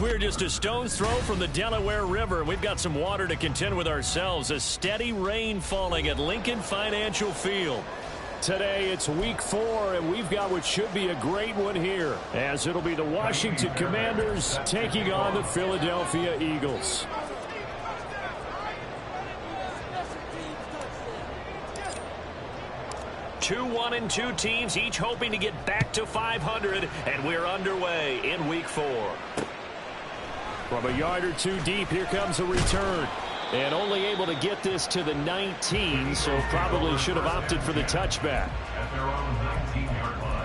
We're just a stone's throw from the Delaware River. We've got some water to contend with ourselves. A steady rain falling at Lincoln Financial Field. Today it's week 4, and we've got what should be a great one here, as it'll be the Washington Commanders taking on the Philadelphia Eagles. Two 1-2 teams, each hoping to get back to 500, and we're underway in week 4. From a yard or two deep, here comes a return. And only able to get this to the 19, so probably should have opted for the touchback. At their own 19-yard line.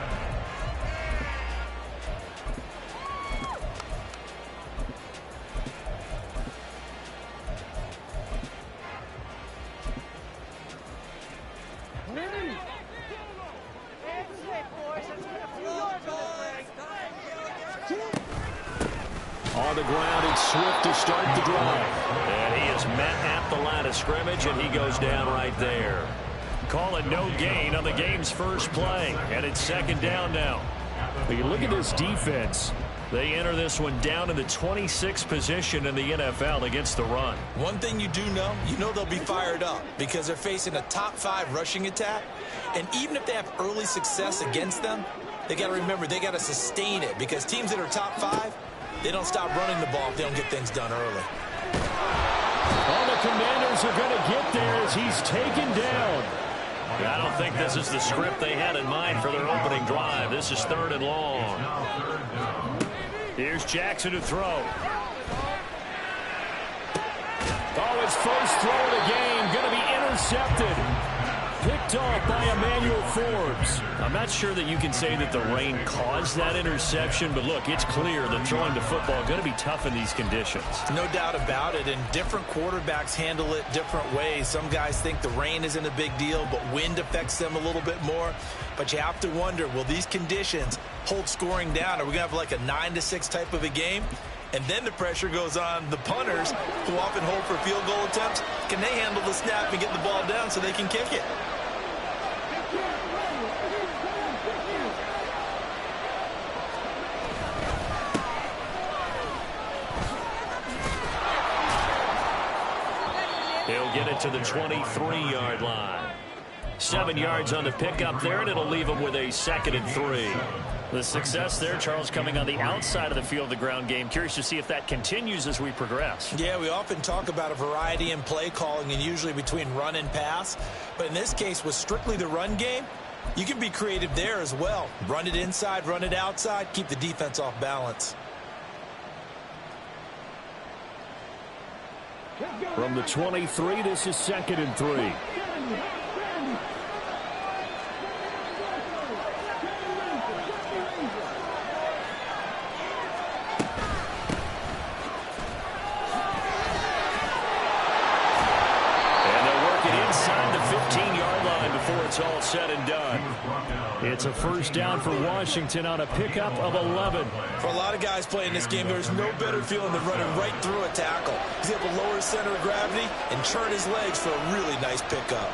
On the ground, it's Swift to start the drive. And he is met at the line of scrimmage, and he goes down right there. Call it no gain on the game's first play, and it's second down now. But you look at this defense. They enter this one down in the 26th position in the NFL against the run. One thing you do know, they'll be fired up because they're facing a top 5 rushing attack. And even if they have early success against them, they got to remember they got to sustain it, because teams that are top 5, they don't stop running the ball if they don't get things done early. All the Commanders are going to get there as he's taken down. I don't think this is the script they had in mind for their opening drive. This is 3rd and long. Here's Jackson to throw. Oh, his first throw of the game going to be intercepted. Picked off by Emmanuel Forbes. I'm not sure that you can say that the rain caused that interception, but look, it's clear that throwing the football is going to be tough in these conditions. No doubt about it, and different quarterbacks handle it different ways. Some guys think the rain isn't a big deal, but wind affects them a little bit more. But you have to wonder, will these conditions hold scoring down? Are we going to have like a 9-6 type of a game? And then the pressure goes on the punters, who often hold for field goal attempts. Can they handle the snap and get the ball down so they can kick it? He'll get it to the 23-yard line. 7 yards on the pickup there, and it'll leave him with a 2nd and 3. The success there, Charles, coming on the outside of the field of the ground game. Curious to see if that continues as we progress. Yeah, we often talk about a variety in play calling, and usually between run and pass. But in this case, with strictly the run game, you can be creative there as well. Run it inside, run it outside, keep the defense off balance. From the 23, this is 2nd and 3. It's all said and done. It's a first down for Washington on a pickup of 11. For a lot of guys playing this game, there's no better feeling than running right through a tackle. He's able to lower his center of gravity and turn his legs for a really nice pickup.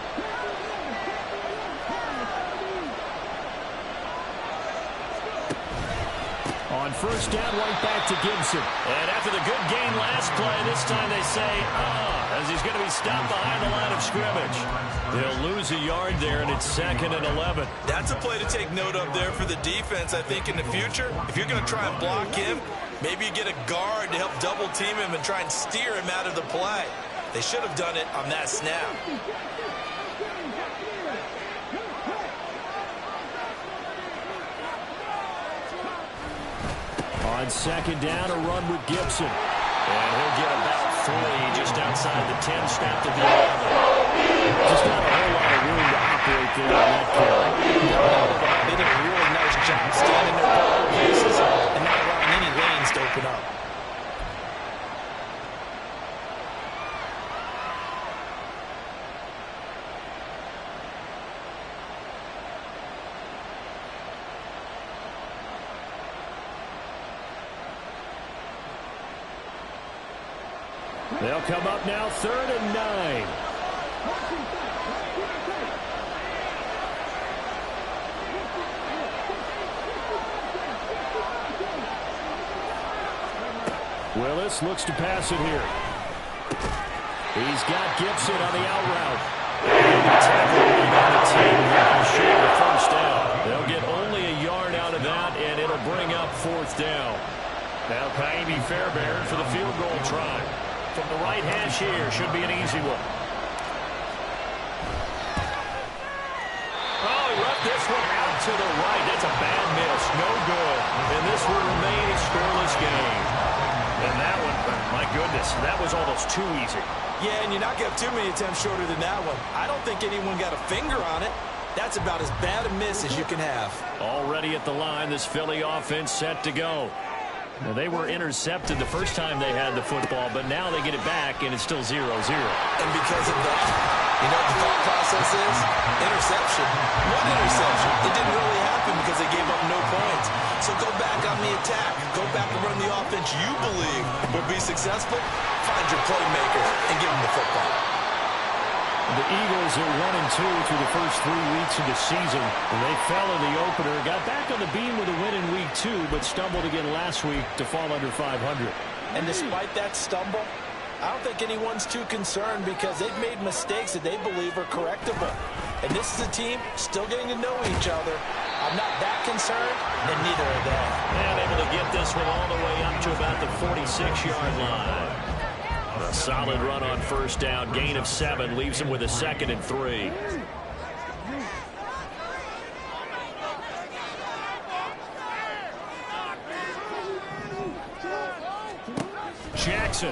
On first down, right back to Gibson. And after the good gain last play, this time they say, as he's going to be stopped behind the line of scrimmage. They'll lose a yard there, and it's 2nd and 11. That's a play to take note of there for the defense, I think, in the future. If you're going to try and block him, maybe you get a guard to help double team him and try and steer him out of the play. They should have done it on that snap. On second down, a run with Gibson. And he'll get about 3 just outside the 10, snap to the 11. Just not a whole lot of room to operate there on that carry. They did a really nice job standing their proper places and not allowing any lanes to open up. They'll come up now 3rd and 9. Willis looks to pass it here. He's got Gibson on the out route. Tackled by the team. Short of the first down. They'll get only a yard out of that, and it'll bring up 4th down. Now Ka'imi Fairbairn for the field goal try. From the right hash here, should be an easy one. Oh, he left this one out to the right. That's a bad miss. No good. And this will remain a scoreless game. And that one, my goodness, that was almost too easy. Yeah, and you're not going to have too many attempts shorter than that one. I don't think anyone got a finger on it. That's about as bad a miss as you can have. Already at the line, this Philly offense set to go. Now, they were intercepted the first time they had the football, but now they get it back, and it's still 0-0. And because of that, you know what the thought process is? Interception. One interception. It didn't really happen because they gave up no points. So go back on the attack. Go back and run the offense you believe will be successful. Find your playmaker and give them the football. The Eagles are 1-2 through the first 3 weeks of the season. They fell in the opener, got back on the beam with a win in week 2, but stumbled again last week to fall under 500. And despite that stumble, I don't think anyone's too concerned because they've made mistakes that they believe are correctable. And this is a team still getting to know each other. I'm not that concerned, and neither are they. And able to get this one all the way up to about the 46-yard line. A solid run on first down. Gain of 7 leaves him with a 2nd and 3. Jackson.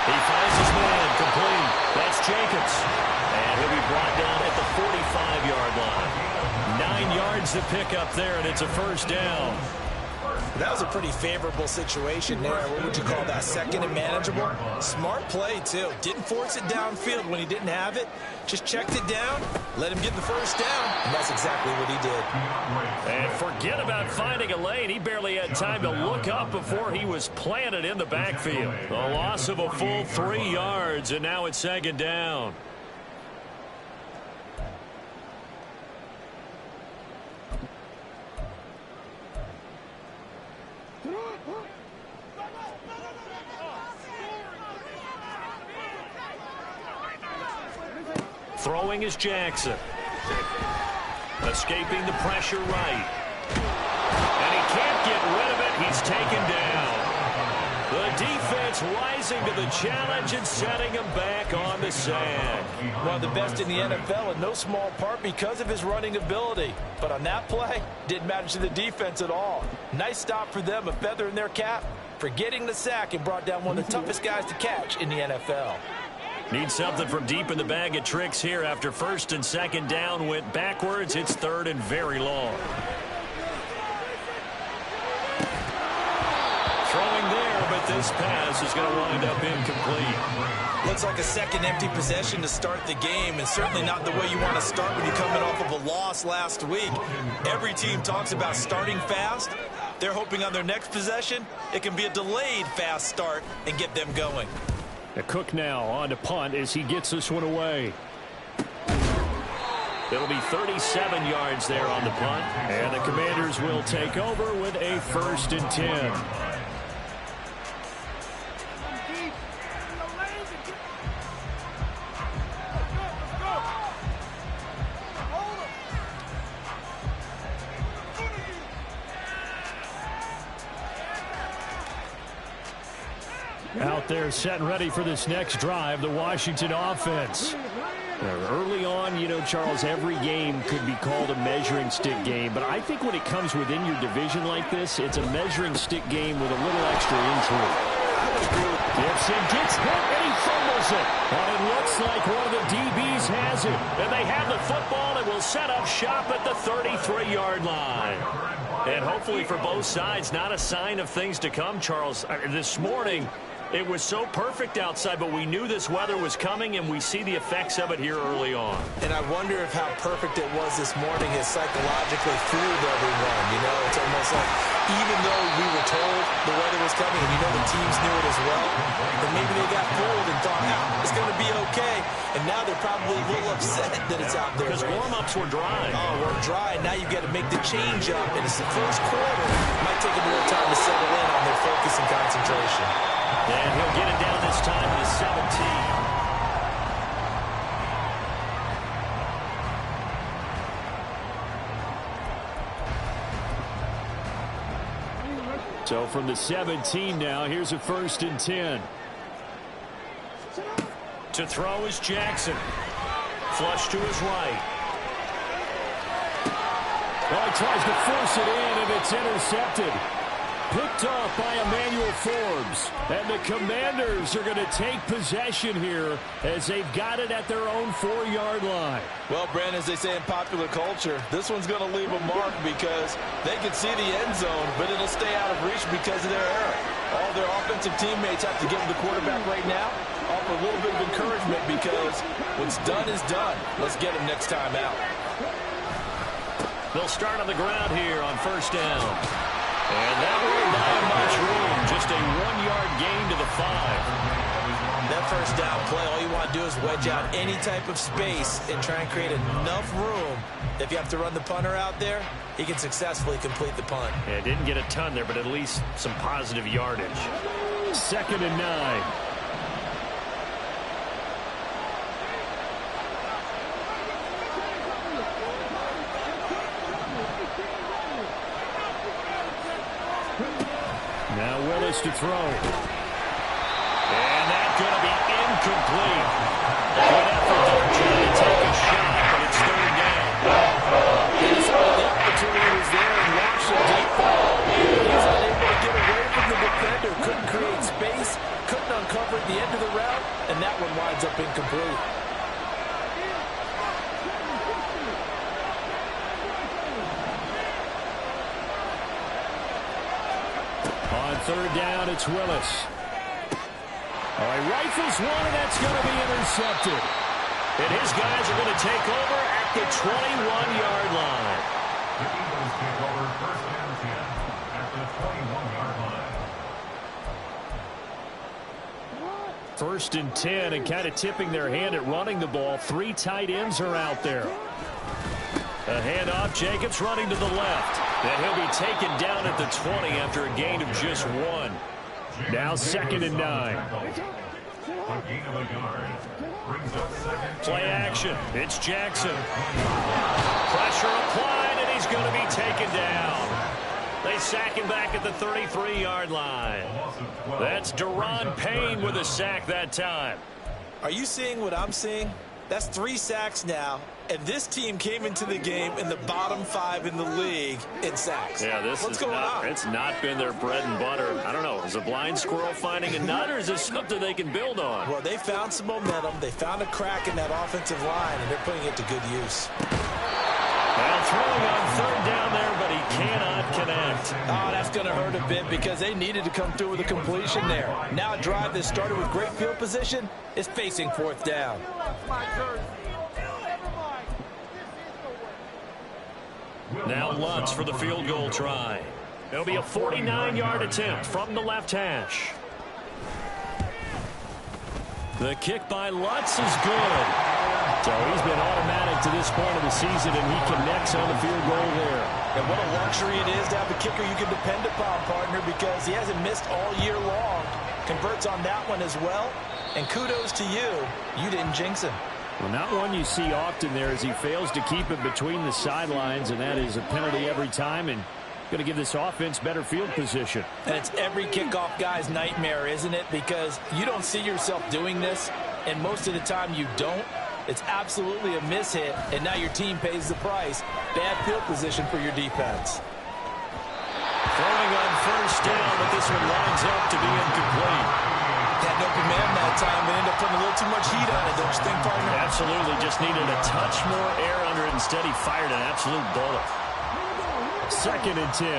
He finds his man complete. That's Jacobs. And he'll be brought down at the 45-yard line. 9 yards to pick up there, and it's a first down. That was a pretty favorable situation there. What would you call that? 2nd and manageable? Smart play, too. Didn't force it downfield when he didn't have it. Just checked it down, let him get the first down, and that's exactly what he did. And forget about finding a lane. He barely had time to look up before he was planted in the backfield. A loss of a full 3 yards, and now it's 2nd down. Throwing is Jackson. Escaping the pressure right. And he can't get rid of it. He's taken down. The defense rising to the challenge and setting him back on the sand. One of the best in the NFL in no small part because of his running ability. But on that play, didn't matter to the defense at all. Nice stop for them, a feather in their cap for getting the sack and brought down one of the toughest guys to catch in the NFL. Need something from deep in the bag of tricks here after 1st and 2nd down went backwards. It's 3rd and very long. Throwing there, but this pass is going to wind up incomplete. Looks like a second empty possession to start the game, and certainly not the way you want to start when you're coming off of a loss last week. Every team talks about starting fast. They're hoping on their next possession, it can be a delayed fast start and get them going. Cook now on to punt as he gets this one away. It'll be 37 yards there on the punt, and the Commanders will take over with a 1st and 10. Out there set and ready for this next drive, the Washington offense. Early on, you know, Charles, every game could be called a measuring stick game, but I think when it comes within your division like this, it's a measuring stick game with a little extra intrigue. Gibson gets hit and he fumbles it. But it looks like one of the DBs has it. And they have the football and will set up shop at the 33-yard line. And hopefully for both sides, not a sign of things to come, Charles. This morning, It was so perfect outside, but we knew this weather was coming, and we see the effects of it here early on. And I wonder if how perfect it was this morning has psychologically fooled everyone. You know, it's almost like even though we were told the weather was coming, and you know the teams knew it as well, and maybe they got fooled and thought, it's going to be okay. And now they're probably a little upset that it's out there. Because warm-ups were dry. Oh, we're dry. Now you've got to make the change up, and it's the first quarter. It might take them a little time to settle in on their focus and concentration. And he'll get it down this time to 17. So from the 17 now, here's a 1st and 10. To throw is Jackson. Flush to his right. Well, he tries to force it in, and it's intercepted. Picked off by Emmanuel Forbes. And the Commanders are going to take possession here as they've got it at their own 4-yard line. Well, Brandon, as they say in popular culture, this one's going to leave a mark because they can see the end zone, but it'll stay out of reach because of their error. All their offensive teammates have to give the quarterback right now offer a little bit of encouragement because what's done is done. Let's get him next time out. They'll start on the ground here on 1st down. And that won't buy him much room. Just a 1-yard gain to the 5. That 1st down play, all you want to do is wedge out any type of space and try and create enough room. If you have to run the punter out there, he can successfully complete the punt. Yeah, didn't get a ton there, but at least some positive yardage. 2nd and 9. Now Willis to throw. And that's going to be incomplete. Good effort there trying to take a shot, but it's 3rd down. The opportunity was there and launched a deep ball. He's unable to get away from the defender. Couldn't create space. Couldn't uncover at the end of the route. And that one winds up incomplete. On 3rd down, it's Willis. All right, rifles one, and that's going to be intercepted. And his guys are going to take over at the 21-yard line. The Eagles take over 1st and 10 at the 21-yard line. 1st and 10, and kind of tipping their hand at running the ball. 3 tight ends are out there. A handoff, Jacobs running to the left. And he'll be taken down at the 20 after a gain of just 1. Now 2nd and 9. A gain of a yard brings up 2nd. Play action. It's Jackson. Pressure applied, and he's going to be taken down. They sack him back at the 33-yard line. That's Daron Payne with a sack that time. Are you seeing what I'm seeing? That's 3 sacks now, and this team came into the game in the bottom 5 in the league in sacks. Yeah, What's going on? It's not been their bread and butter. I don't know. Is a blind squirrel finding a nut, or is this something they can build on? Well, they found some momentum. They found a crack in that offensive line, and they're putting it to good use. Well, throwing on 3rd down there, but he cannot connect. Oh, that's going to hurt a bit because they needed to come through with a completion there. Now a drive that started with great field position is facing 4th down. Now Lutz for the field goal try. It'll be a 49-yard attempt from the left hash. The kick by Lutz is good. So he's been automatic to this point of the season, and he connects on the field goal there. And what a luxury it is to have a kicker you can depend upon, partner, because he hasn't missed all year long. Converts on that one as well. And kudos to you. You didn't jinx him. Well, not one you see often there as he fails to keep it between the sidelines, and that is a penalty every time, and going to give this offense better field position. And it's every kickoff guy's nightmare, isn't it? Because you don't see yourself doing this, and most of the time you don't. It's absolutely a mishit, and now your team pays the price. Bad field position for your defense. Throwing on 1st down, but this one lines up to be incomplete. Had no command that time, but ended up putting a little too much heat on it, don't you think, partner? Absolutely, just needed a touch more air under it. Instead, he fired an absolute bullet. 2nd and 10.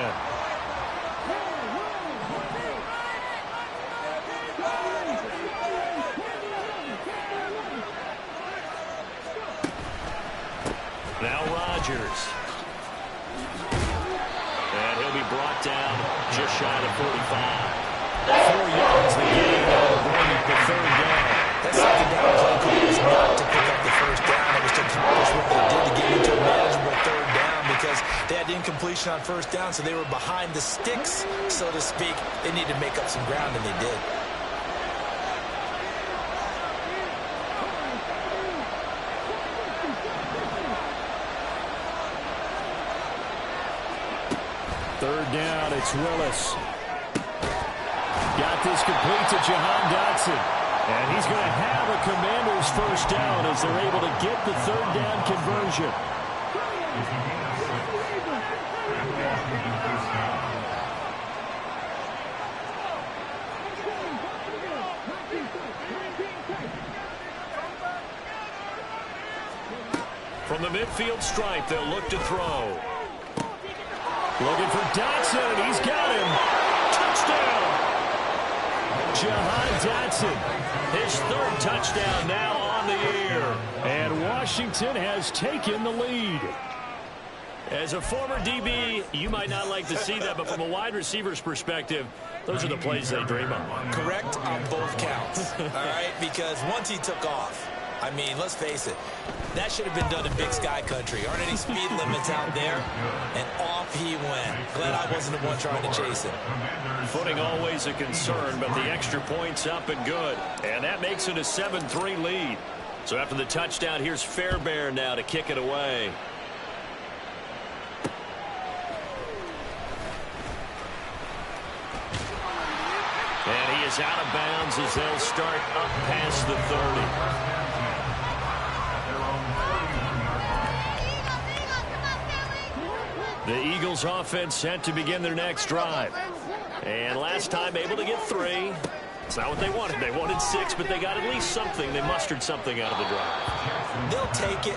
Rodgers. And he'll be brought down just shy of 45. 4 yards the gain. That'll bring up the third down. That second down play call was not to pick up the first down. It was to accomplish what they did to get into a manageable third down because they had incompletion on first down, so they were behind the sticks, so to speak. They needed to make up some ground, and they did. Third down, it's Willis. Got this complete to Jahan Dotson. And he's going to have a Commanders first down as they're able to get the third down conversion. From the midfield stripe, they'll look to throw. Looking for Dotson. He's got him. Touchdown. Jahan Dotson. His third touchdown now on the year. And Washington has taken the lead. As a former DB, you might not like to see that, but from a wide receiver's perspective, those are the plays they dream of. Correct on both counts, all right? Because once he took off, I mean, let's face it, that should have been done in Big Sky country. Aren't any speed limits out there? And off he went. Glad I wasn't the one trying to chase him. Footing always a concern, but the extra point's up and good. And that makes it a 7-3 lead. So after the touchdown, here's Fairbairn now to kick it away. And he is out of bounds as they'll start up past the 30. The Eagles offense set to begin their next drive. And last time able to get 3. It's not what they wanted. They wanted 6, but they got at least something. They mustered something out of the drive. They'll take it.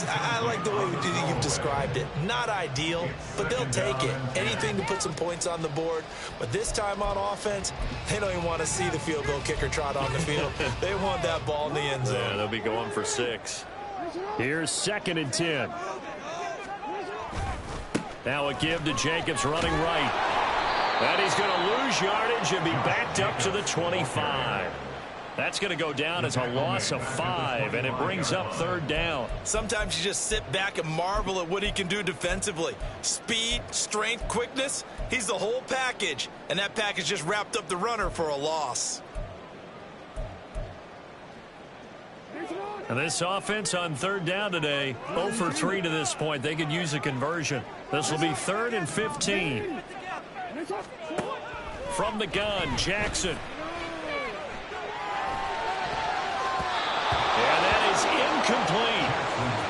I like the way you've described it. Not ideal, but they'll take it. Anything to put some points on the board. But this time on offense, they don't even want to see the field goal kicker trot on the field. They want that ball in the end zone. Yeah, they'll be going for 6. Here's 2nd and 10. Now a give to Jacobs running right. And he's going to lose yardage and be backed up to the 25. That's going to go down as a loss of 5, and it brings up 3rd down. Sometimes you just sit back and marvel at what he can do defensively. Speed, strength, quickness, he's the whole package. And that package just wrapped up the runner for a loss. And this offense on 3rd down today, 0 for 3 to this point. They could use a conversion. This will be 3rd and 15. From the gun, Jackson. And that is incomplete.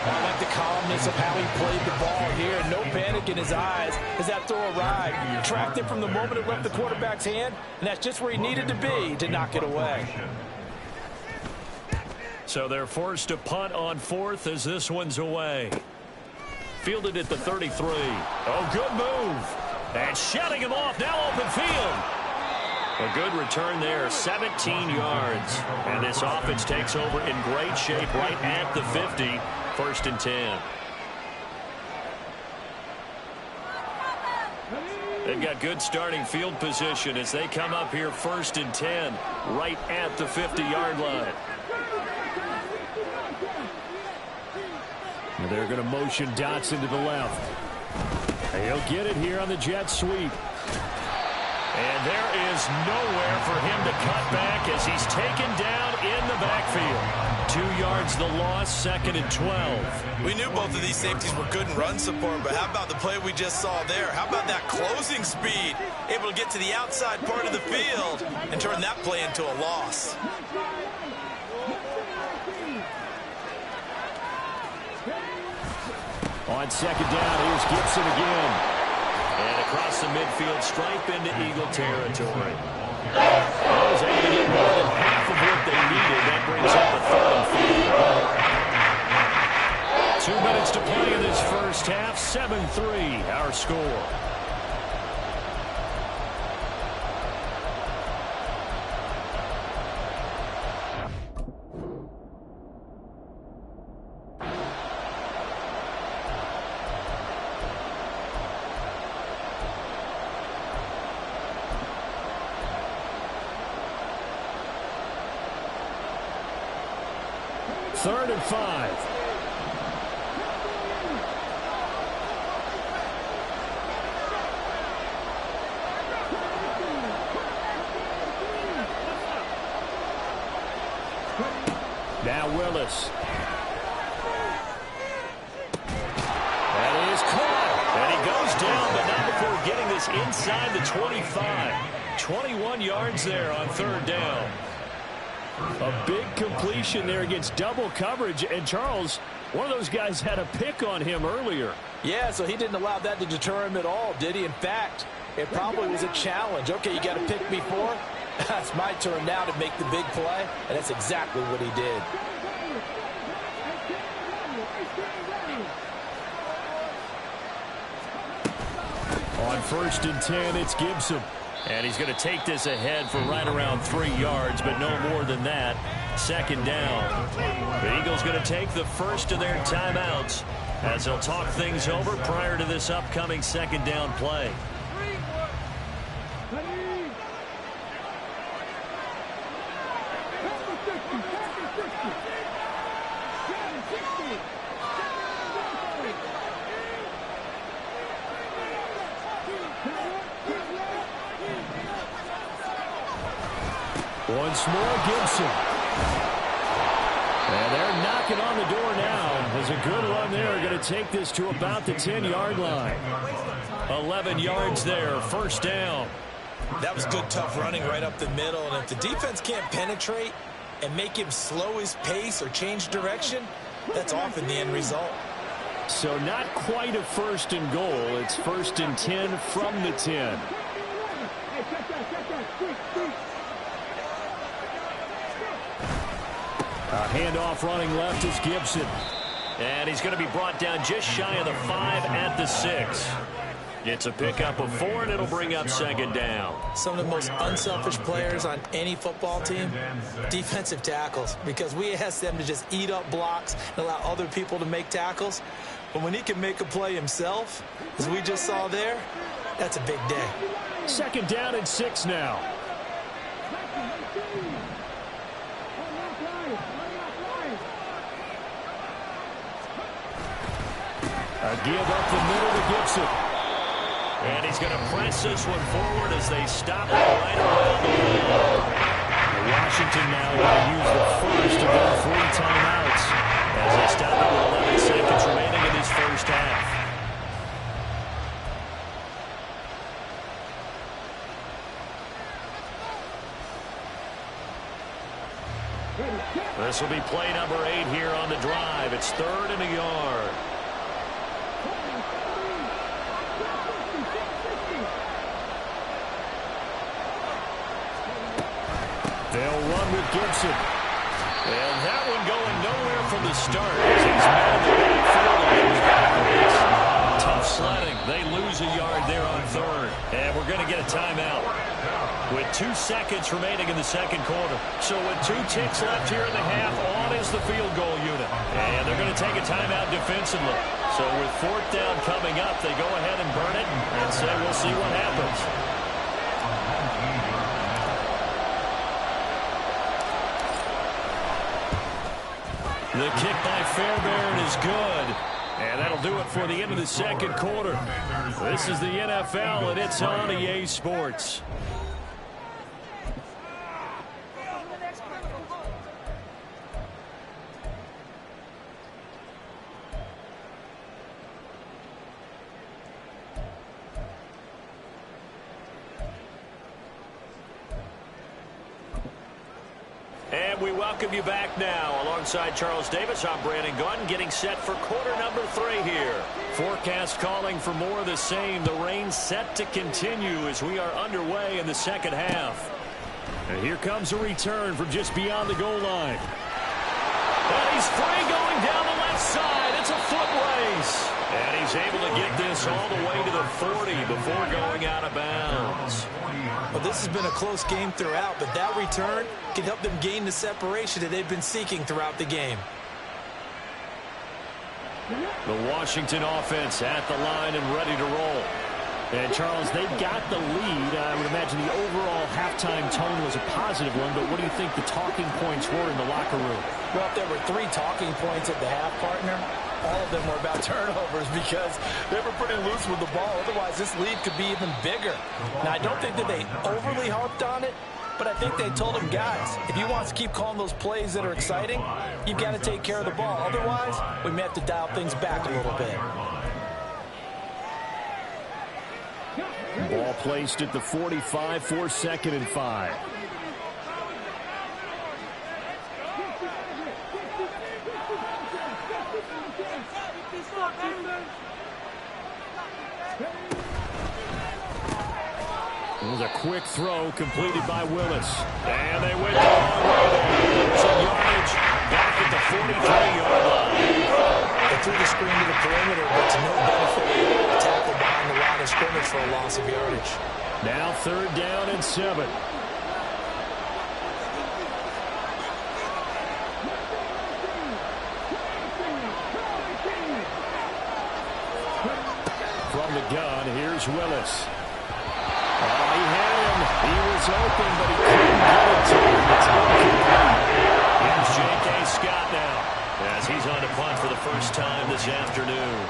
I like the calmness of how he played the ball here. No panic in his eyes as that throw arrived. Tracked it from the moment it left the quarterback's hand, and that's just where he needed to be to knock it away. So they're forced to punt on 4th as this one's away. Fielded at the 33. Oh, good move. And shutting him off. Now open field. A good return there, 17 yards. And this offense takes over in great shape right at the 50. 1st and 10. They've got good starting field position as they come up here 1st and 10 right at the 50-yard line. And they're going to motion Dotson to the left. And he'll get it here on the jet sweep. And there is nowhere for him to cut back as he's taken down in the backfield. 2 yards the loss, 2nd and 12. We knew both of these safeties were good in run support, but how about the play we just saw there? How about that closing speed? Able to get to the outside part of the field and turn that play into a loss. On 2nd down, here's Gibson again. And across the midfield stripe into Eagle territory. Well, was able to get more than half of what they needed. That brings up a 3rd and 4. 2 minutes to play in this first half. 7-3, our score. 3rd and 5. Now Willis. That is caught. And he goes down, but not before getting this inside the 25. 21 yards there on 3rd down. A big completion there against double coverage. And Charles, one of those guys had a pick on him earlier. Yeah, so he didn't allow that to deter him at all, did he? In fact, it probably was a challenge. Okay, you got to pick me for? It's my turn now to make the big play, and that's exactly what he did. On 1st and 10, it's Gibson. And he's going to take this ahead for right around 3 yards, but no more than that. 2nd down. The Eagles going to take the first of their timeouts as they'll talk things over prior to this upcoming 2nd down play. Once more, Gibson. And they're knocking on the door now. There's a good run there. Going to take this to about the 10-yard line. 11 yards there. 1st down. That was good, tough running right up the middle. And if the defense can't penetrate and make him slow his pace or change direction, that's often the end result. So not quite a 1st and goal. It's 1st and 10 from the 10. A handoff running left is Gibson. And he's going to be brought down just shy of the 5 at the 6. It's a pickup of 4, and it'll bring up 2nd down. Some of the most unselfish players on any football team, defensive tackles, because we ask them to just eat up blocks and allow other people to make tackles. But when he can make a play himself, as we just saw there, that's a big day. 2nd down and 6 now. A give up the middle to Gibson. And he's going to press this one forward as they stop it right around the wall. Washington now going to use the first of their 3 timeouts as they stop it with 11 seconds remaining in this first half. This will be play number 8 here on the drive. It's 3rd and a yard. They'll run with Gibson. And that one going nowhere from the start as he's met in the backfield and goes backwards. Tough sledding. They lose a yard there on 3rd. And we're going to get a timeout with 2 seconds remaining in the 2nd quarter. So with 2 ticks left here in the half, on is the field goal unit. And they're going to take a timeout defensively. So with 4th down coming up, they go ahead and burn it and say we'll see what happens. The kick by Fairbairn is good. And that'll do it for the end of the 2nd quarter. This is the NFL, and it's on EA Sports. And we welcome you back now. Alongside Charles Davis, I'm Brandon Gaudin, getting set for quarter number 3 here. Forecast calling for more of the same. The rain set to continue as we are underway in the 2nd half. And here comes a return from just beyond the goal line. And he's free going down the left side. It's a foot race. And he's able to get this all the way to the 40 before going out of bounds. Well, this has been a close game throughout, but that return can help them gain the separation that they've been seeking throughout the game. The Washington offense at the line and ready to roll. And, Charles, they got the lead. I would imagine the overall halftime tone was a positive one, but what do you think the talking points were in the locker room? Well, if there were 3 talking points at the half, partner, all of them were about turnovers because they were pretty loose with the ball. Otherwise, this lead could be even bigger. Now, I don't think that they overly harped on it, but I think they told them, guys, if you want to keep calling those plays that are exciting, you've got to take care of the ball. Otherwise, we may have to dial things back a little bit. Ball placed at the 45 for 2nd and 5. It was a quick throw completed by Willis. And they went the long way there. Some yardage back at the 43-yard line. They threw the screen to the perimeter, but to no benefit. A tackle behind the line of scrimmage for a loss of yardage. Now 3rd down and 7. From the gun, here's Willis. Oh, he had him. He was open, but he couldn't get it to him. It's incomplete. Here's J.K. Scott now, as he's on to punt for the first time this afternoon.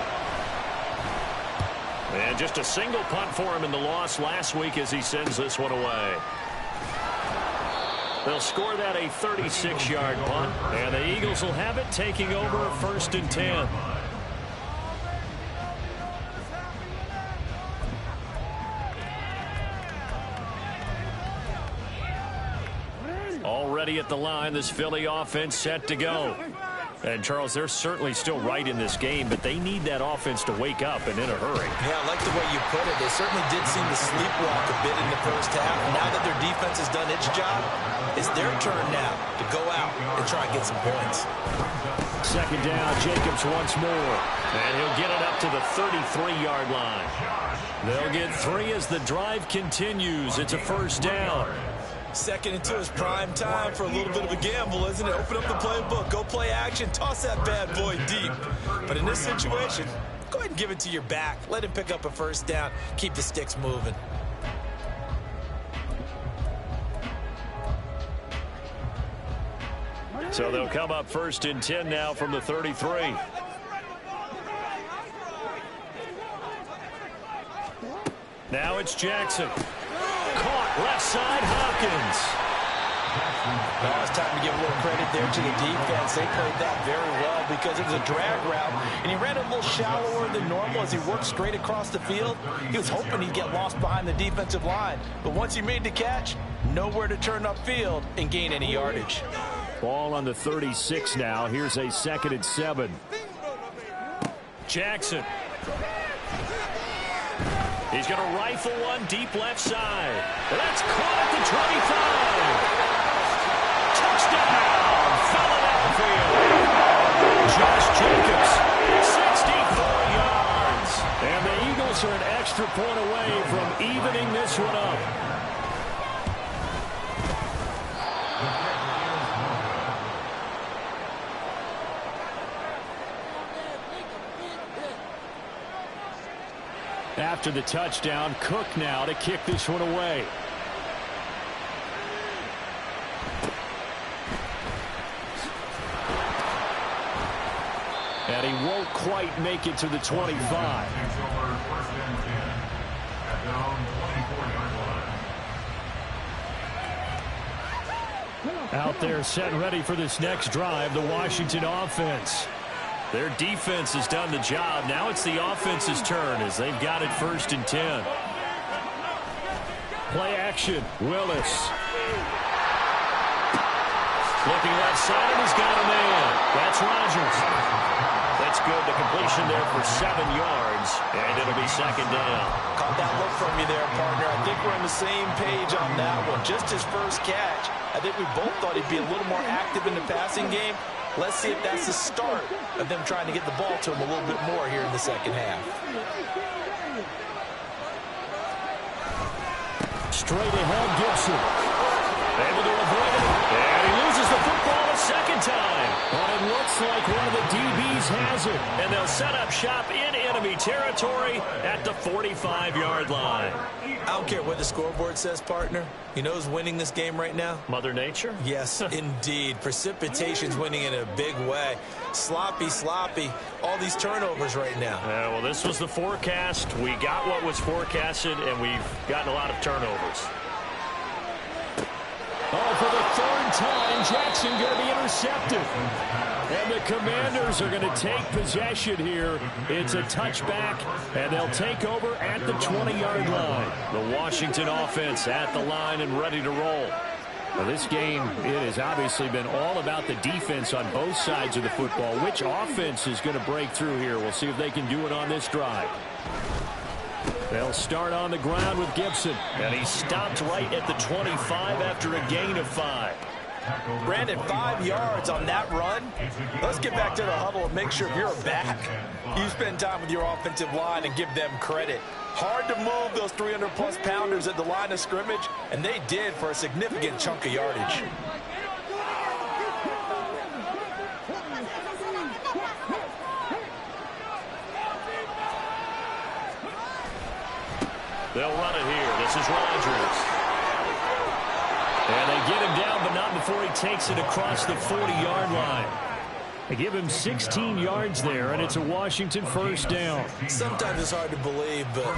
And just a single punt for him in the loss last week as he sends this one away. They'll score that a 36-yard punt, and the Eagles will have it taking over 1st and 10. Already at the line, this Philly offense set to go. And, Charles, they're certainly still right in this game, but they need that offense to wake up and in a hurry. Yeah, I like the way you put it. They certainly did seem to sleepwalk a bit in the first half. Now that their defense has done its job, it's their turn now to go out and try and get some points. 2nd down, Jacobs once more. And he'll get it up to the 33-yard line. They'll get 3 as the drive continues. It's a 1st down. 2nd and 2 is prime time for a little bit of a gamble, isn't it? Open up the playbook, go play action, toss that bad boy deep. But in this situation, go ahead and give it to your back. Let him pick up a 1st down. Keep the sticks moving. So they'll come up 1st and 10 now from the 33. Now it's Jackson. Caught left side, Hopkins. Now it's time to give a little credit there to the defense. They played that very well because it was a drag route, and he ran a little shallower than normal as he worked straight across the field. He was hoping he'd get lost behind the defensive line, but once he made the catch, nowhere to turn upfield and gain any yardage. Ball on the 36 now. Here's a 2nd and 7. Jackson. He's going to rifle one deep left side. That's caught at the 25. Touchdown, Philadelphia. Josh Jacobs, 64 yards. And the Eagles are an extra point away from evening this one up. After the touchdown, Cook now to kick this one away. And he won't quite make it to the 25. Out there set and ready for this next drive, the Washington offense. Their defense has done the job. Now it's the offense's turn as they've got it 1st and 10. Play action. Willis. Looking left side, and he's got a man. That's Rodgers. That's good. The completion there for 7 yards, and it'll be 2nd down. Caught that look from you there, partner. I think we're on the same page on that one. Just his first catch. I think we both thought he'd be a little more active in the passing game. Let's see if that's the start of them trying to get the ball to him a little bit more here in the 2nd half. Straight ahead, Gibson. Able to avoid it. And he loses the football a 2nd time. But it looks like one of the DBs has it. And they'll set up shop in enemy territory at the 45-yard line. I don't care what the scoreboard says, partner. You know who's winning this game right now? Mother Nature? Yes, indeed. Precipitation's winning in a big way. Sloppy, sloppy. All these turnovers right now. Well, this was the forecast. We got what was forecasted, and we've gotten a lot of turnovers. Oh, for the third time, Jackson going to be intercepted. And the Commanders are going to take possession here. It's a touchback, and they'll take over at the 20-yard line. The Washington offense at the line and ready to roll. Well, this game, it has obviously been all about the defense on both sides of the football. Which offense is going to break through here? We'll see if they can do it on this drive. They'll start on the ground with Gibson. And he stopped right at the 25 after a gain of 5. Brandon, 5 yards on that run. Let's get back to the huddle and make sure if you're a back, you spend time with your offensive line and give them credit. Hard to move those 300-plus pounders at the line of scrimmage, and they did for a significant chunk of yardage. They'll run it here. This is Rodgers. And they get him down, but not before he takes it across the 40-yard line. They give him 16 yards there, and it's a Washington first down. Sometimes it's hard to believe, but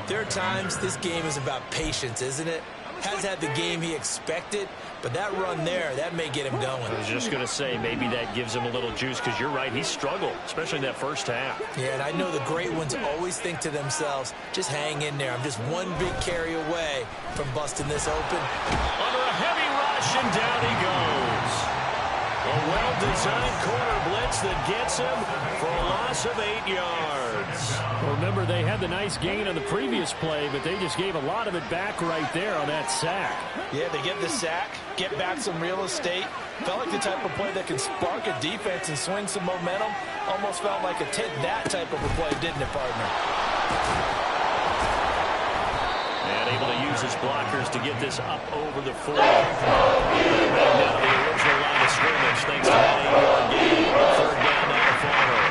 there are times this game is about patience, isn't it? Has had the game he expected, but that run there, that may get him going. I was just going to say, maybe that gives him a little juice, because you're right, he struggled, especially in that first half. Yeah, and I know the great ones always think to themselves, just hang in there. I'm just one big carry away from busting this open. Under a heavy rush, and down he goes. A well-designed corner blitz that gets him for a loss of 8 yards. Well, remember, they had the nice gain on the previous play, but they just gave a lot of it back right there on that sack. Yeah, they get the sack, get back some real estate. Felt like the type of play that can spark a defense and swing some momentum. Almost felt like a take that type of a play, didn't it, partner? And able to use his blockers to get this up over the 40. Back down to the original line of scrimmage thanks to that 8-yard gain. Third down now to Farmer.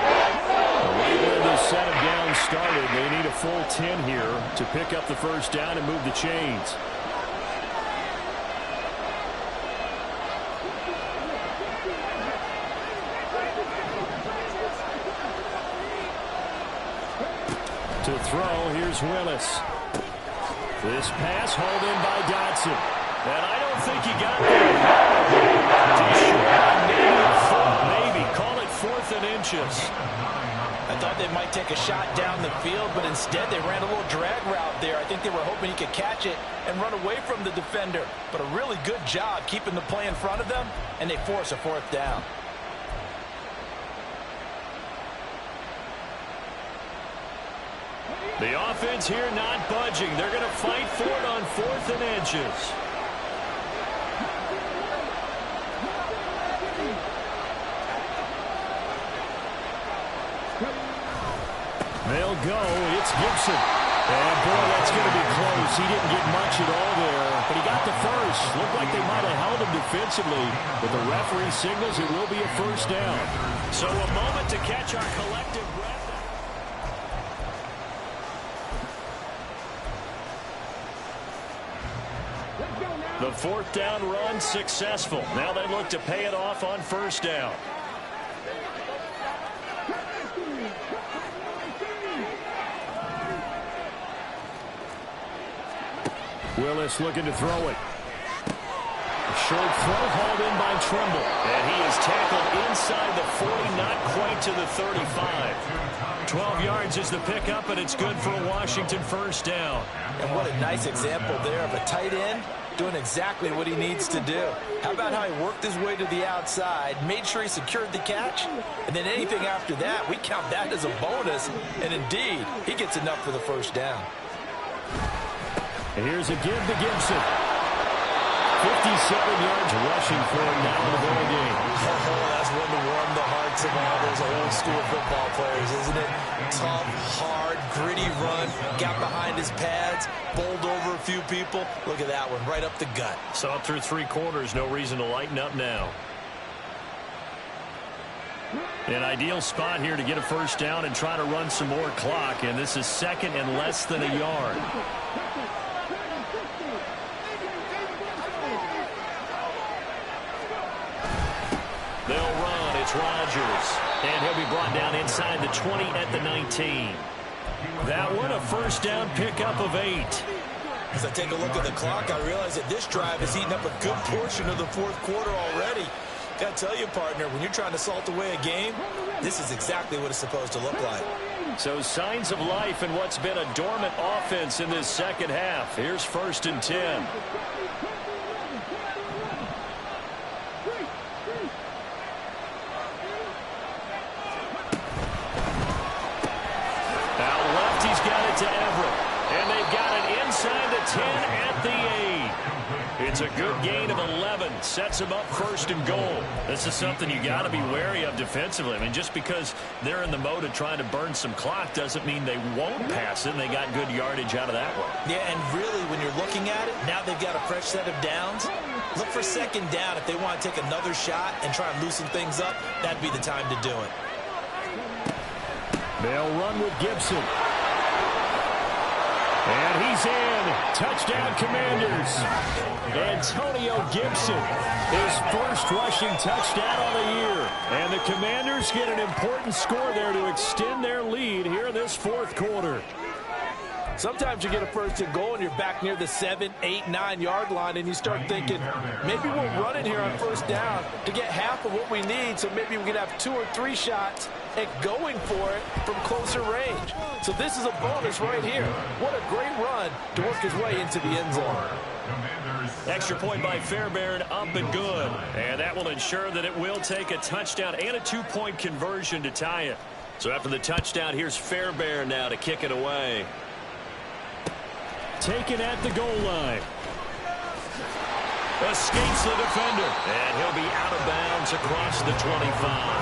Right where the set of downs started, they need a full 10 here to pick up the first down and move the chains. To throw, here's Willis. This pass hauled in by Dotson. And I don't think he got there. Maybe. Call it 4th and inches. I thought they might take a shot down the field, but instead they ran a little drag route there. I think they were hoping he could catch it and run away from the defender. But a really good job keeping the play in front of them, and they force a 4th down. The offense here not budging. They're going to fight for it on 4th and inches. They'll go. It's Gibson. And, boy, that's going to be close. He didn't get much at all there, but he got the first. Looked like they might have held him defensively, but the referee signals it will be a first down. So a moment to catch our collective breath. The 4th down run successful. Now they look to pay it off on first down. Willis looking to throw it. Short throw hauled in by Trimble. And he is tackled inside the 40, not quite to the 35. 12 yards is the pickup, and it's good for a Washington first down. And what a nice example there of a tight end doing exactly what he needs to do. How about how he worked his way to the outside, made sure he secured the catch, and then anything after that, we count that as a bonus. And indeed, he gets enough for the first down. And here's a give to Gibson. 57 yards rushing for him now in the ball game. Oh, that's one to warm the hearts of all those old school football players, isn't it? Tough, hard, gritty run, got behind his pads, bowled over a few people. Look at that one, right up the gut. Saw it through 3 quarters, no reason to lighten up now. An ideal spot here to get a first down and try to run some more clock, and this is second and less than a yard. They'll run. It's Rodgers, and he'll be brought down inside the 20 at the 19. That one, a first down pickup of 8. As I take a look at the clock, I realize that this drive has eaten up a good portion of the fourth quarter already. Got to tell you, partner, when you're trying to salt away a game, this is exactly what it's supposed to look like. So signs of life in what's been a dormant offense in this second half. Here's 1st and 10. Out left, he's got it to Everett. And they've got it inside the 10 at the 8. It's a good gain of 11. Sets them up 1st and goal. This is something you got to be wary of defensively. I mean, just because they're in the mode of trying to burn some clock doesn't mean they won't pass it. And they got good yardage out of that one. Yeah, and really, when you're looking at it, now they've got a fresh set of downs. Look for 2nd down. If they want to take another shot and try and loosen things up, that'd be the time to do it. They'll run with Gibson. And he's in. Touchdown, Commanders. Antonio Gibson, his first rushing touchdown on the year. And the Commanders get an important score there to extend their lead here in this fourth quarter. Sometimes you get a 1st and goal and you're back near the 7, 8, 9 yard line and you start thinking, maybe we'll run it here on 1st down to get half of what we need, so maybe we can have 2 or 3 shots at going for it from closer range. So this is a bonus right here. What a great run to work his way into the end zone. Extra point by Fairbairn, up and good. And that will ensure that it will take a touchdown and a 2-point conversion to tie it. So after the touchdown, here's Fairbairn now to kick it away. Taken at the goal line. Escapes the defender. And he'll be out of bounds across the 25.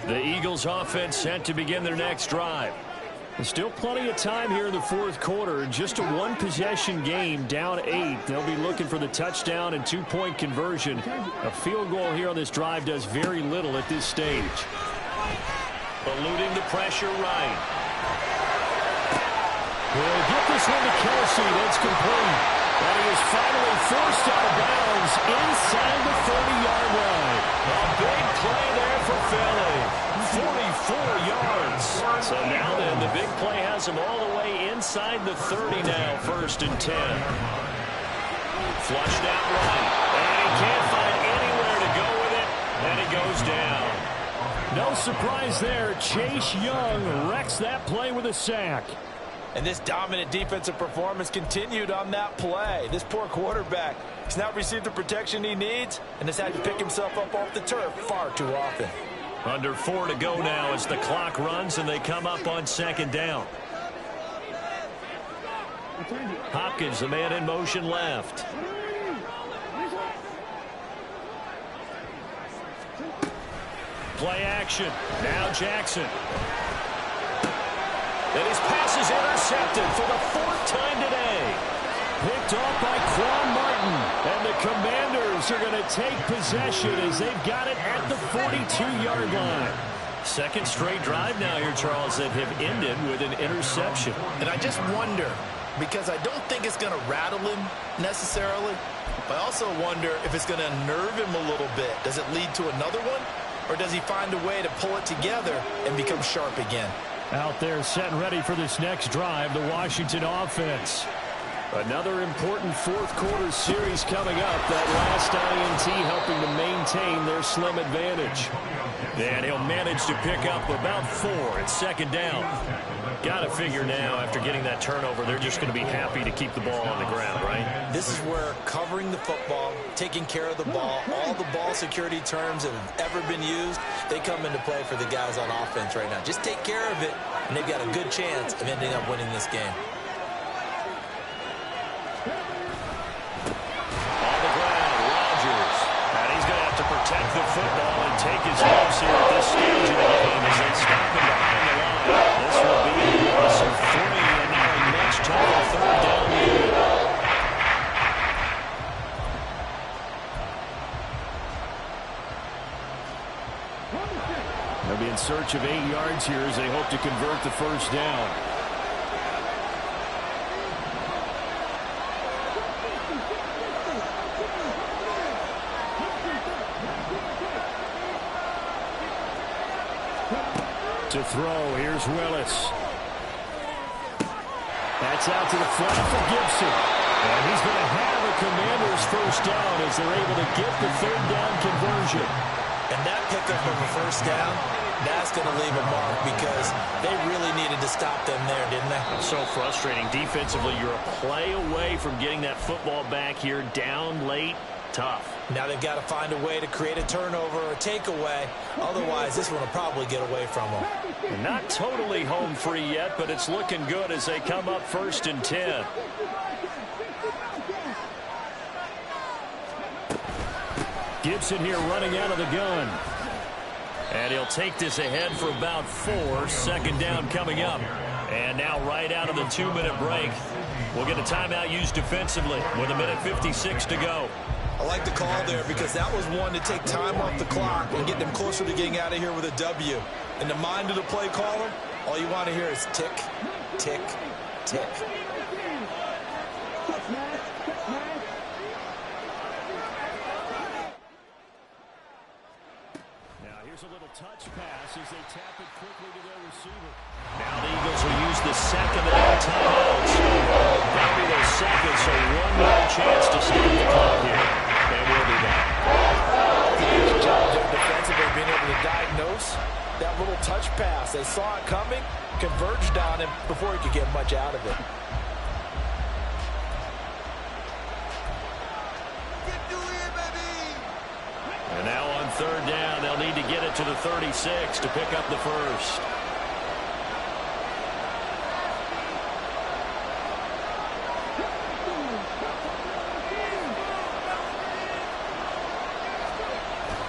The Eagles offense set to begin their next drive. There's still plenty of time here in the fourth quarter. Just a one-possession game, down 8. They'll be looking for the touchdown and 2-point conversion. A field goal here on this drive does very little at this stage. Eluding the pressure right. We'll get this one to Kelsey. That's complete. And he is finally forced out of bounds inside the 30-yard line. A big play there for Philly. 44 yards. So now then, the big play has him all the way inside the 30 now, 1st and 10. Flushed out right. And he can't find anywhere to go with it. And he goes down. No surprise there. Chase Young wrecks that play with a sack. And this dominant defensive performance continued on that play. This poor quarterback has not received the protection he needs and has had to pick himself up off the turf far too often. Under 4 to go now as the clock runs and they come up on 2nd down. Hopkins, the man in motion left. Play action. Now Jackson. And his pass is intercepted for the 4th time today. Picked off by Quan Martin. And the Commanders are going to take possession as they've got it at the 42-yard line. Second straight drive now here, Charles, that have ended with an interception. And I just wonder, because I don't think it's going to rattle him necessarily, but I also wonder if it's going to unnerve him a little bit. Does it lead to another one? Or does he find a way to pull it together and become sharp again? Out there set and ready for this next drive, the Washington offense. Another important fourth quarter series coming up. That last INT helping to maintain their slim advantage. And he'll manage to pick up about 4 at 2nd down. Got to figure now, after getting that turnover, they're just going to be happy to keep the ball on the ground, right? This is where covering the football, taking care of the ball, all the ball security terms that have ever been used, they come into play for the guys on offense right now. Just take care of it, and they've got a good chance of ending up winning this game. On the ground, Rodgers. And he's going to have to protect the take his lumps here at this stage of the game as they stop him behind the line. This will be a loss of 3 and now a much tougher third down lead. They'll be in search of 8 yards here as they hope to convert the first down. To throw, here's Willis. That's out to the flat for Gibson. And he's going to have a Commanders first down as they're able to get the third down conversion. And that pickup of a first down, that's going to leave a mark because they really needed to stop them there, didn't they? So frustrating. Defensively, you're a play away from getting that football back here down late. Tough. Now they've got to find a way to create a turnover or a takeaway. Otherwise, this one will probably get away from them. And not totally home free yet, but it's looking good as they come up 1st and 10. Gibson here running out of the gun. And he'll take this ahead for about 4. Second down coming up. And now right out of the 2-minute break, we'll get a timeout used defensively with 1:56 to go. I like the call there because that was one to take time off the clock and get them closer to getting out of here with a W. In the mind of the play caller, all you want to hear is tick, tick, tick. Now here's a little touch pass as they tap it quickly to their receiver. Now the Eagles will use the second of their timeouts. That'll be their second, so one more chance to start the clock here. They will be back. Good job there defensively being able to diagnose that little touch pass. They saw it coming, converged on him before he could get much out of it. And now on third down, they'll need to get it to the 36 to pick up the first.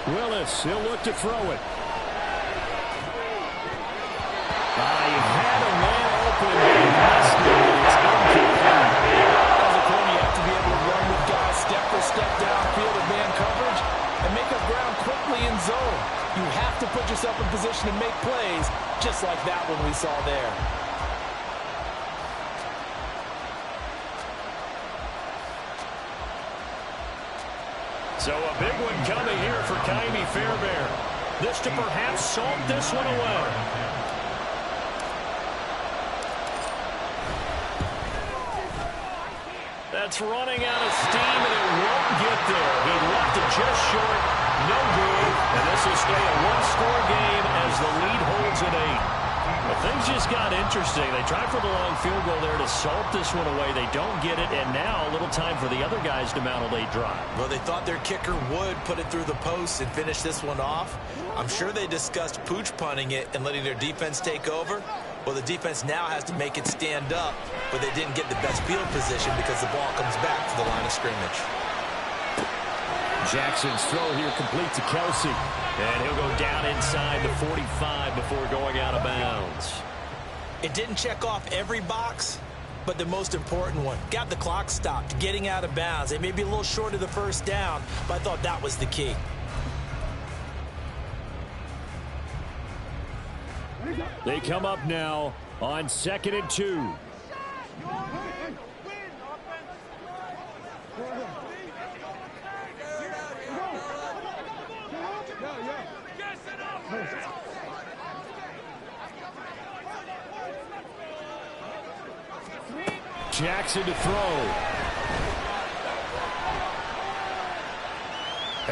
Willis, he'll look to throw it. He had a man open and missed it. It's incomplete. As a corner, you have to be able to run with guys step for step downfield of man coverage and make up ground quickly in zone. You have to put yourself in position to make plays, just like that one we saw there. So a big one coming here for Ka'imi Fairbairn. This to perhaps salt this one away. That's running out of steam, and it won't get there. He left it just short. No good. And this will stay a one-score game as the lead holds at 8. But things just got interesting. They tried for the long field goal there to salt this one away. They don't get it, and now a little time for the other guys to mount a late drive. Well, they thought their kicker would put it through the post and finish this one off. I'm sure they discussed pooch punting it and letting their defense take over. Well, the defense now has to make it stand up, but they didn't get the best field position because the ball comes back to the line of scrimmage. Jackson's throw here complete to Kelsey. And he'll go down inside the 45 before going out of bounds. It didn't check off every box, but the most important one. Got the clock stopped, getting out of bounds. They may be a little short of the first down, but I thought that was the key. They come up now on 2nd and 2. Jackson to throw.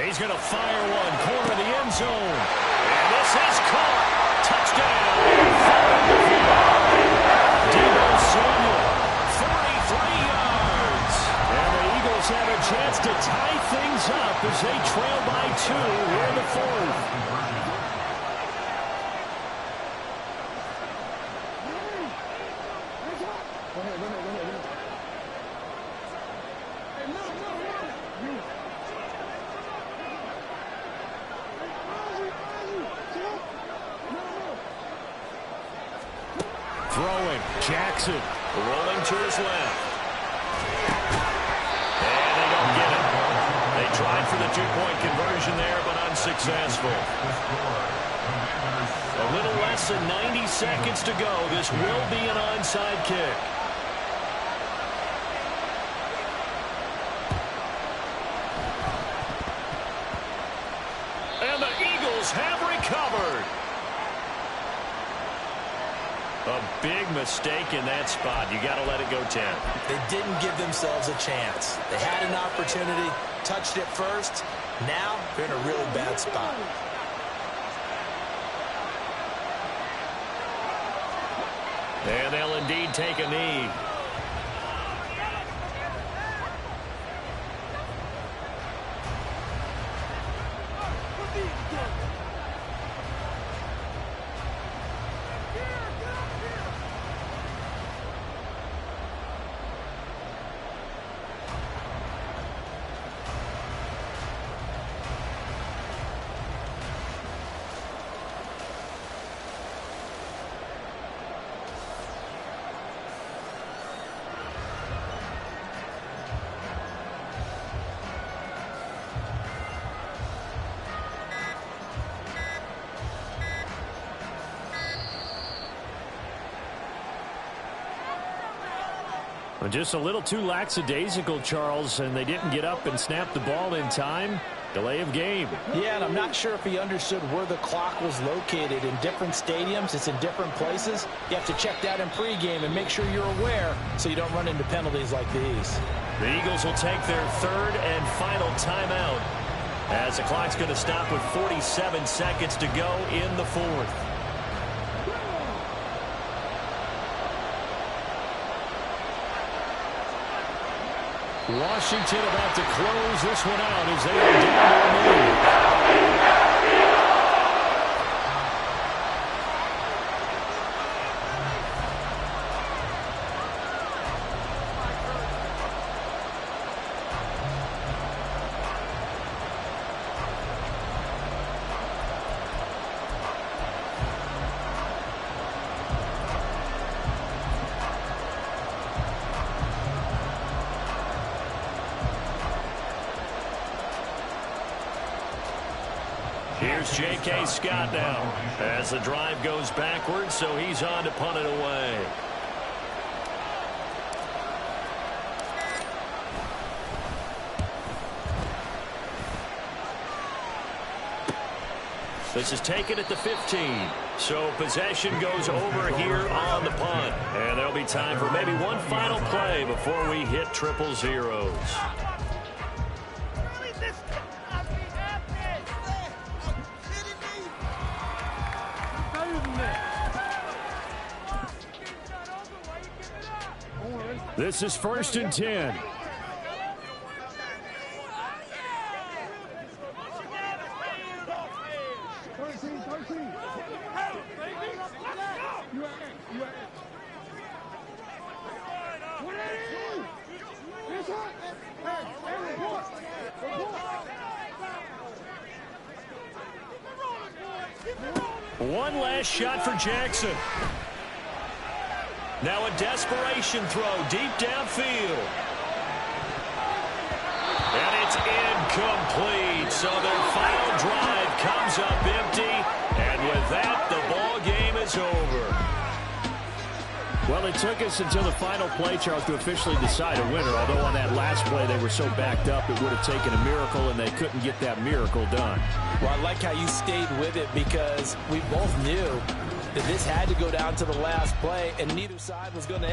He's going to fire one, corner of the end zone. And this is caught. Touchdown. Deebo Samuel, 43 yards. And the Eagles have a chance to tie things up as they trail by 2 here in the 4th. Throwing. Jackson. Rolling to his left. And they don't get it. They tried for the two-point conversion there, but unsuccessful. A little less than 90 seconds to go. This will be an onside kick. And the Eagles have recovered. A big mistake in that spot. You got to let it go 10. They didn't give themselves a chance. They had an opportunity, touched it first. Now they're in a really bad spot. And they'll indeed take a knee. Just a little too lackadaisical, Charles, and they didn't get up and snap the ball in time. Delay of game. Yeah, and I'm not sure if he understood where the clock was located. In different stadiums, it's in different places. You have to check that in pregame and make sure you're aware so you don't run into penalties like these. The Eagles will take their third and final timeout as the clock's going to stop with 47 seconds to go in the fourth. Washington about to close this one out as they are down their lead. Here's J.K. Scott now as the drive goes backwards, so he's on to punt it away. This is taken at the 15. So possession goes over here on the punt. And there'll be time for maybe one final play before we hit triple zeros. This is 1st and 10. One last shot for Jackson. Now a desperation throw deep downfield. And it's incomplete. So their final drive comes up empty. And with that, the ball game is over. Well, it took us until the final play, Charles, to officially decide a winner. Although on that last play they were so backed up, it would have taken a miracle, and they couldn't get that miracle done. Well, I like how you stayed with it because we both knew that this had to go down to the last play, and neither side was going to